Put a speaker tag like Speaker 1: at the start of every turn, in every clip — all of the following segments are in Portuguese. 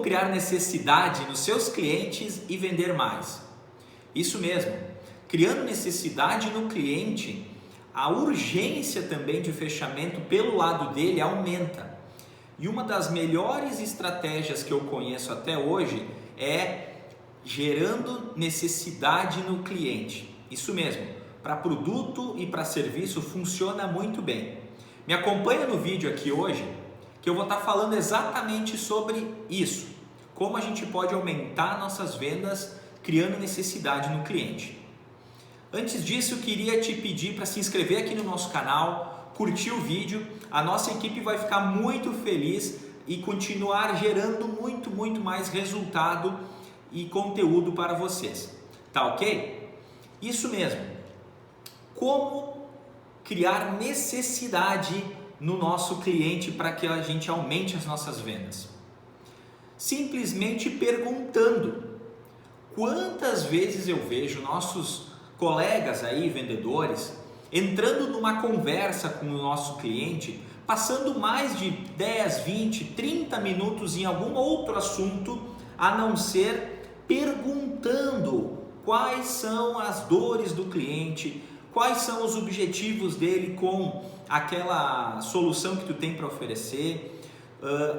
Speaker 1: criar necessidade nos seus clientes e vender mais? Isso mesmo, criando necessidade no cliente, a urgência também de fechamento pelo lado dele aumenta. E uma das melhores estratégias que eu conheço até hoje é gerando necessidade no cliente. Isso mesmo, para produto e para serviço funciona muito bem. Me acompanha no vídeo aqui hoje, que eu vou estar falando exatamente sobre isso. Como a gente pode aumentar nossas vendas criando necessidade no cliente. Antes disso, eu queria te pedir para se inscrever aqui no nosso canal, curtir o vídeo. A nossa equipe vai ficar muito feliz e continuar gerando muito mais resultado e conteúdo para vocês. Tá ok? Isso mesmo. Como criar necessidade no nosso cliente para que a gente aumente as nossas vendas? Simplesmente perguntando. Quantas vezes eu vejo nossos colegas aí, vendedores, entrando numa conversa com o nosso cliente, passando mais de 10, 20, 30 minutos em algum outro assunto, a não ser perguntando quais são as dores do cliente, quais são os objetivos dele com aquela solução que tu tem para oferecer,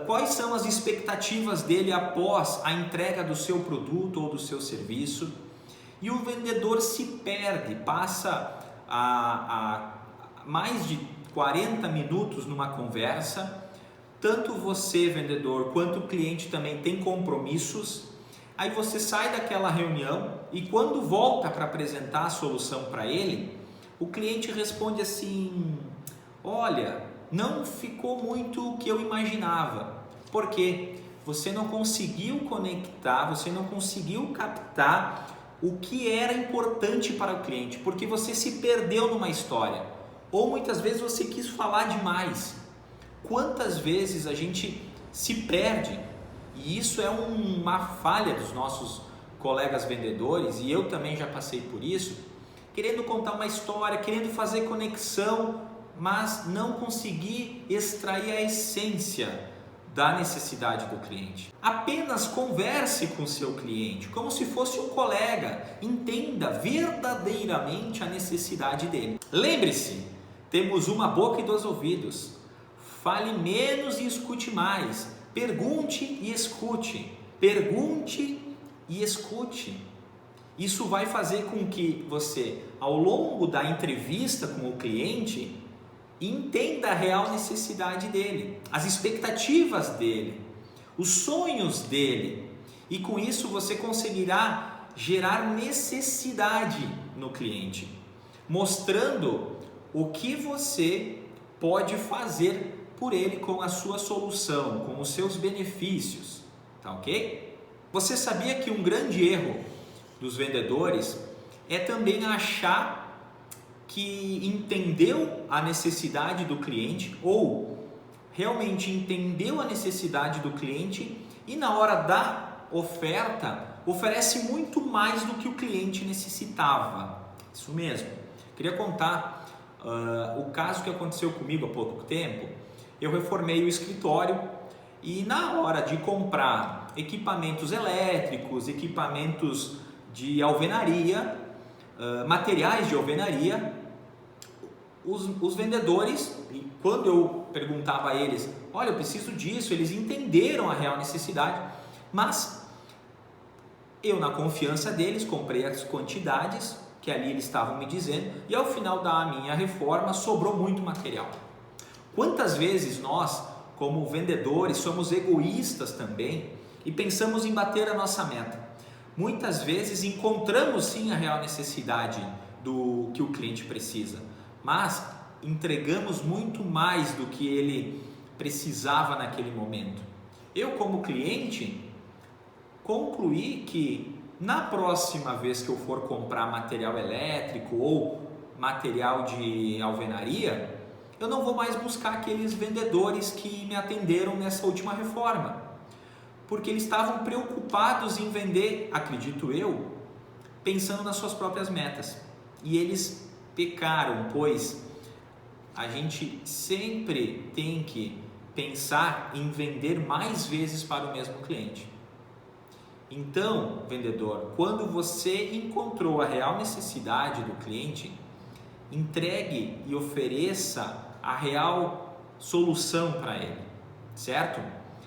Speaker 1: quais são as expectativas dele após a entrega do seu produto ou do seu serviço. E o vendedor se perde, passa a mais de 40 minutos numa conversa. Tanto você, vendedor, quanto o cliente também tem compromissos. Aí você sai daquela reunião e quando volta para apresentar a solução para ele, o cliente responde assim: olha, não ficou muito o que eu imaginava. Por quê? Você não conseguiu conectar, você não conseguiu captar o que era importante para o cliente, porque você se perdeu numa história. Ou muitas vezes você quis falar demais. Quantas vezes a gente se perde? E isso é uma falha dos nossos colegas vendedores, e eu também já passei por isso, querendo contar uma história, querendo fazer conexão, mas não conseguir extrair a essência da necessidade do cliente. Apenas converse com seu cliente como se fosse um colega, entenda verdadeiramente a necessidade dele. Lembre-se, temos uma boca e dois ouvidos. Fale menos e escute mais. Pergunte e escute. Pergunte e escute. Isso vai fazer com que você, ao longo da entrevista com o cliente, entenda a real necessidade dele, as expectativas dele, os sonhos dele. E com isso você conseguirá gerar necessidade no cliente, mostrando o que você pode fazer por ele com a sua solução, com os seus benefícios, tá ok? Você sabia que um grande erro dos vendedores é também achar que entendeu a necessidade do cliente ou realmente entendeu a necessidade do cliente e na hora da oferta oferece muito mais do que o cliente necessitava. Isso mesmo. Queria contar o caso que aconteceu comigo há pouco tempo. Eu reformei o escritório e na hora de comprar equipamentos elétricos, equipamentos de alvenaria, materiais de alvenaria, os vendedores, quando eu perguntava a eles, olha, eu preciso disso, eles entenderam a real necessidade, mas eu, na confiança deles, comprei as quantidades que ali eles estavam me dizendo e ao final da minha reforma sobrou muito material. Quantas vezes nós, como vendedores, somos egoístas também e pensamos em bater a nossa meta? Muitas vezes encontramos sim a real necessidade do que o cliente precisa, mas entregamos muito mais do que ele precisava naquele momento. Eu, como cliente, concluí que na próxima vez que eu for comprar material elétrico ou material de alvenaria, eu não vou mais buscar aqueles vendedores que me atenderam nessa última reforma, porque eles estavam preocupados em vender, acredito eu, pensando nas suas próprias metas. E eles pecaram, pois a gente sempre tem que pensar em vender mais vezes para o mesmo cliente. Então, vendedor, quando você encontrou a real necessidade do cliente, entregue e ofereça a real solução para ele, certo?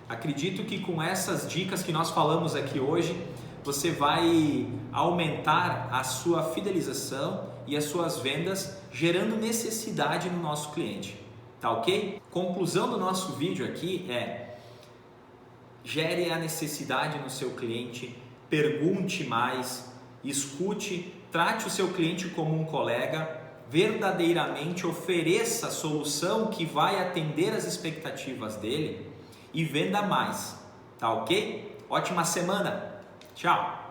Speaker 1: Acredito que com essas dicas que nós falamos aqui hoje, você vai aumentar a sua fidelização e as suas vendas, gerando necessidade no nosso cliente, tá ok? Conclusão do nosso vídeo aqui é: gere a necessidade no seu cliente, pergunte mais, escute, trate o seu cliente como um colega, verdadeiramente ofereça a solução que vai atender as expectativas dele e venda mais, tá ok? Ótima semana! Tchau!